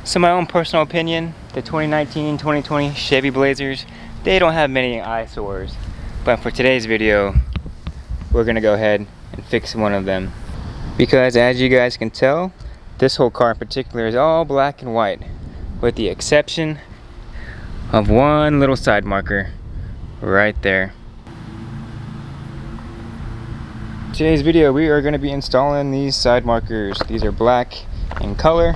So my own personal opinion, the 2019, 2020 Chevy Blazers, they don't have many eyesores. But for today's video, we're gonna go ahead and fix one of them. Because as you guys can tell, this whole car in particular is all black and white, with the exception of one little side marker right there. Today's video, we are going to be installing these side markers. These are black in color,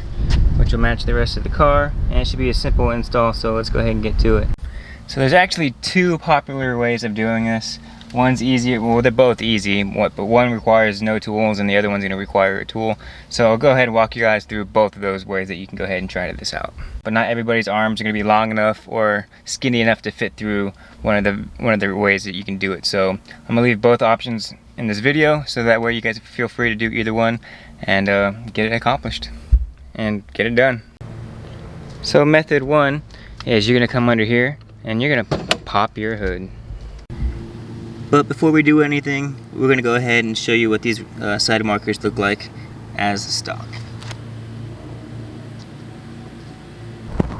which will match the rest of the car, and it should be a simple install, so let's go ahead and get to it. So there's actually two popular ways of doing this. One's easy, well they're both easy, but one requires no tools and the other one's going to require a tool. So I'll go ahead and walk you guys through both of those ways that you can go ahead and try this out. But not everybody's arms are going to be long enough or skinny enough to fit through one of the ways that you can do it. So I'm going to leave both options in this video, so that way you guys feel free to do either one and get it accomplished and get it done. So method one is you're going to come under here and you're going to pop your hood. But before we do anything, we're going to go ahead and show you what these side markers look like as stock.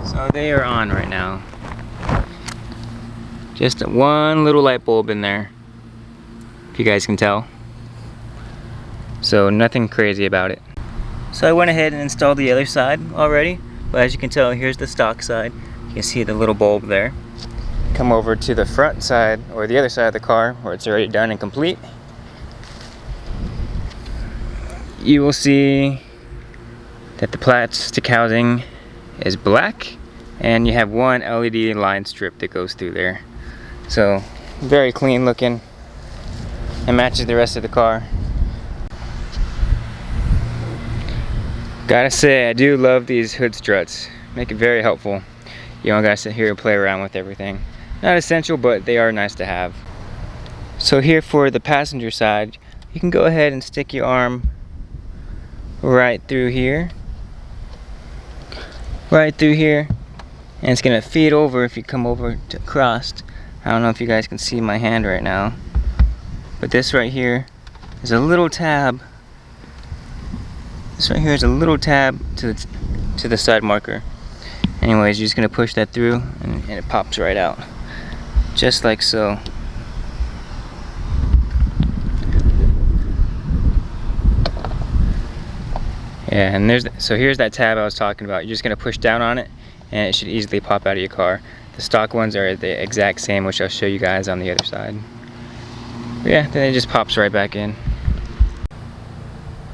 So they are on right now. Just one little light bulb in there, if you guys can tell. So nothing crazy about it. So I went ahead and installed the other side already, but as you can tell, here's the stock side. You can see the little bulb there. Come over to the front side, or the other side of the car, where it's already done and complete. You will see that the plastic housing is black, and you have one LED line strip that goes through there. So very clean looking and matches the rest of the car. Gotta say, I do love these hood struts. Make it very helpful. You don't gotta sit here and play around with everything. Not essential, but they are nice to have. So here for the passenger side, you can go ahead and stick your arm right through here. Right through here. And it's gonna feed over if you come over to across. I don't know if you guys can see my hand right now, but this right here is a little tab. This right here is a little tab to the side marker. Anyways, you're just gonna push that through and it pops right out. Just like so. Yeah, and here's that tab I was talking about. You're just gonna push down on it and it should easily pop out of your car. The stock ones are the exact same, which I'll show you guys on the other side. But yeah, then it just pops right back in.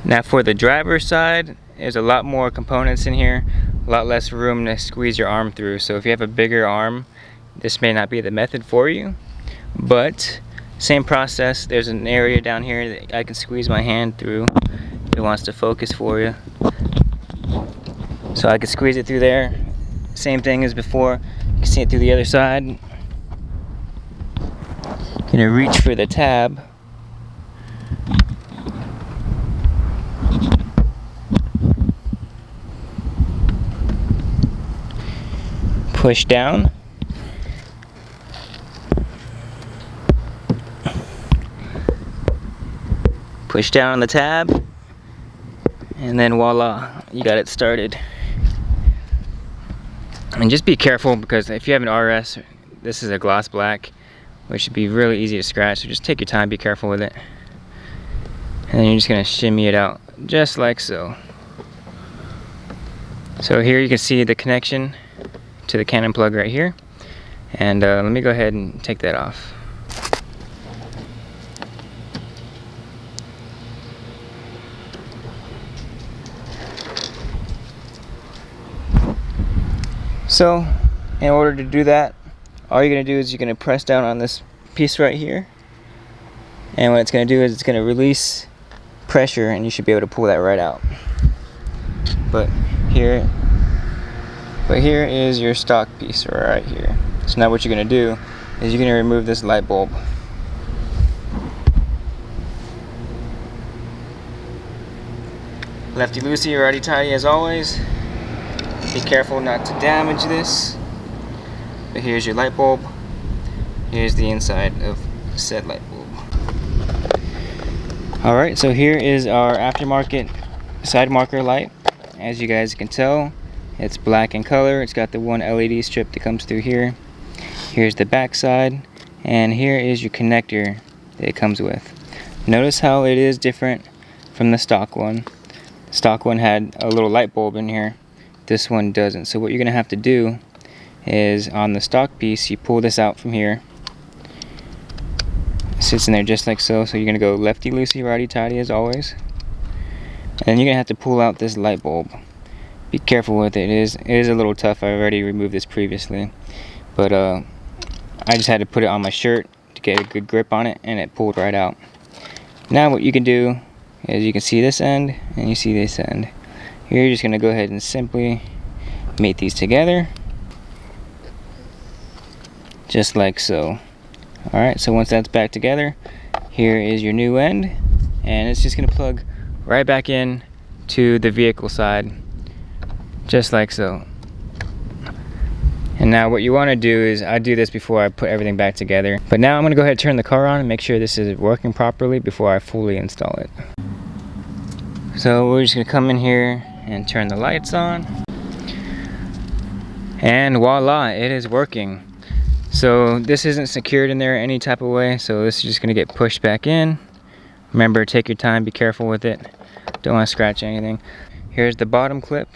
Now for the driver's side, there's a lot more components in here, a lot less room to squeeze your arm through. So if you have a bigger arm, this may not be the method for you, but same process. There's an area down here that I can squeeze my hand through if it wants to focus for you. So I can squeeze it through there. Same thing as before. You can see it through the other side. Gonna reach for the tab. Push down. Push down on the tab, and then voila, you got it started. And just be careful, because if you have an RS, this is a gloss black, which should be really easy to scratch, so just take your time, be careful with it. And then you're just gonna shimmy it out, just like so. So here you can see the connection to the Canon plug right here. And let me go ahead and take that off. So, in order to do that, all you're going to do is you're going to press down on this piece right here. And what it's going to do is it's going to release pressure, and you should be able to pull that right out. But here is your stock piece right here. So now what you're going to do is you're going to remove this light bulb. Lefty loosey, righty tighty as always. Be careful not to damage this. But here's your light bulb. Here's the inside of said light bulb. Alright, so here is our aftermarket side marker light. As you guys can tell, It's black in color. It's got the one LED strip that comes through here. Here's the back side, and here is your connector that it comes with. Notice how it is different from the stock one. The stock one had a little light bulb in here. This one doesn't. So what you're gonna have to do is, on the stock piece, you pull this out from here. It sits in there just like so. So you're gonna go lefty loosey, righty tighty as always. And then you're gonna have to pull out this light bulb. Be careful with it. It is a little tough. I've already removed this previously, but I just had to put it on my shirt to get a good grip on it, and it pulled right out. Now what you can do is, you can see this end and you see this end. Here you're just gonna go ahead and simply mate these together, just like so. Alright, so once that's back together, here is your new end, and it's just gonna plug right back in to the vehicle side, just like so. And now what you want to do is, I do this before I put everything back together, but now I'm going to go ahead and turn the car on and make sure this is working properly before I fully install it. So we're just going to come in here and turn the lights on, and voila, it is working. So this isn't secured in there any type of way, so this is just going to get pushed back in. Remember, take your time, be careful with it, don't want to scratch anything. Here's the bottom clip,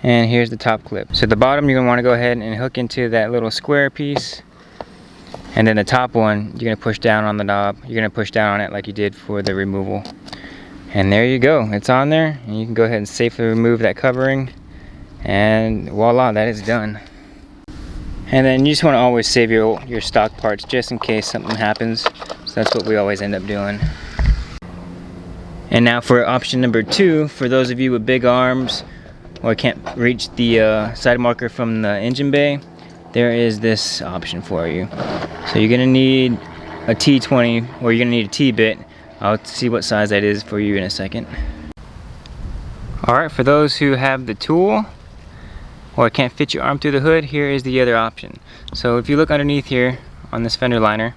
and here's the top clip. So the bottom, you're going to want to go ahead and hook into that little square piece, and then the top one, you're going to push down on the knob. You're going to push down on it like you did for the removal. And there you go, it's on there, and you can go ahead and safely remove that covering, and voila, that is done. And then you just want to always save your stock parts just in case something happens. So that's what we always end up doing. And now for option number 2, for those of you with big arms or can't reach the side marker from the engine bay, there is this option for you. So you're gonna need a T20, or you're gonna need a T-bit. I'll see what size that is for you in a second. Alright, for those who have the tool or can't fit your arm through the hood, here is the other option. So if you look underneath here on this fender liner,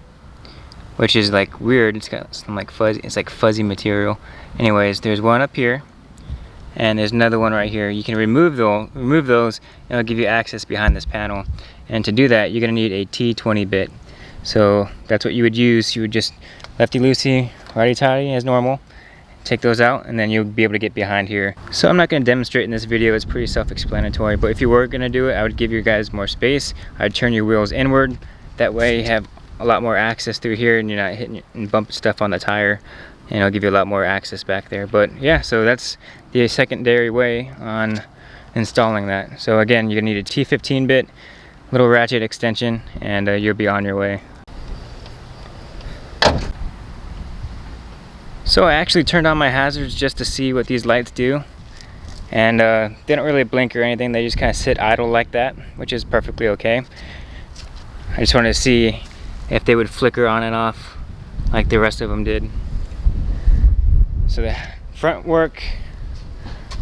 which is like weird, it's got some like fuzzy, it's like fuzzy material. Anyways, there's one up here, and there's another one right here. You can remove those, and it'll give you access behind this panel. And to do that, you're gonna need a T20 bit. So that's what you would use. You would just lefty loosey, righty tighty as normal. Take those out, and then you'll be able to get behind here. So I'm not going to demonstrate in this video, it's pretty self-explanatory, but if you were going to do it, I would give you guys more space. I'd turn your wheels inward, that way you have a lot more access through here, and you're not hitting and bumping stuff on the tire, and it'll give you a lot more access back there. But yeah, so that's the secondary way on installing that. So again, you're going to need a T15 bit, little ratchet extension, and you'll be on your way. So I actually turned on my hazards just to see what these lights do, and they don't really blink or anything. They just kind of sit idle like that, which is perfectly okay. I just wanted to see if they would flicker on and off like the rest of them did. So the front work,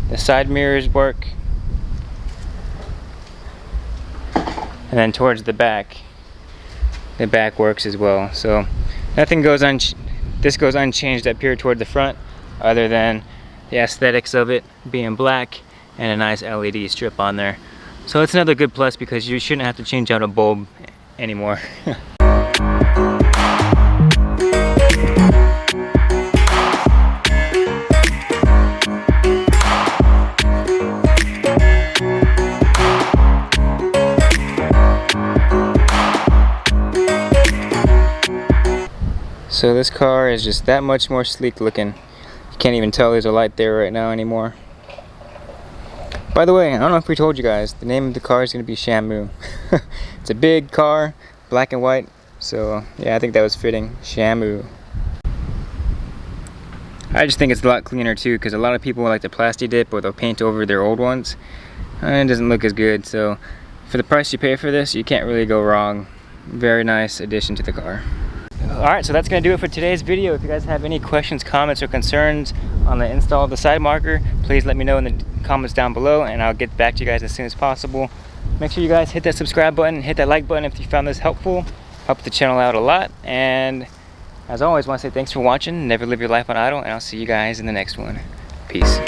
the side mirrors work, and then towards the back works as well. So nothing goes on. This goes unchanged up here toward the front, other than the aesthetics of it being black and a nice LED strip on there. So it's another good plus, because you shouldn't have to change out a bulb anymore. So this car is just that much more sleek looking. You can't even tell there's a light there right now anymore. By the way, I don't know if we told you guys, the name of the car is going to be Shamu. It's a big car, black and white, so yeah, I think that was fitting. Shamu. I just think it's a lot cleaner too, because a lot of people like to plasti dip or they'll paint over their old ones, and it doesn't look as good. So for the price you pay for this, you can't really go wrong. Very nice addition to the car. Alright, so that's going to do it for today's video. If you guys have any questions, comments, or concerns on the install of the side marker, please let me know in the comments down below, and I'll get back to you guys as soon as possible. Make sure you guys hit that subscribe button, hit that like button if you found this helpful. Helps the channel out a lot. And as always, I want to say thanks for watching. Never live your life on idle, and I'll see you guys in the next one. Peace.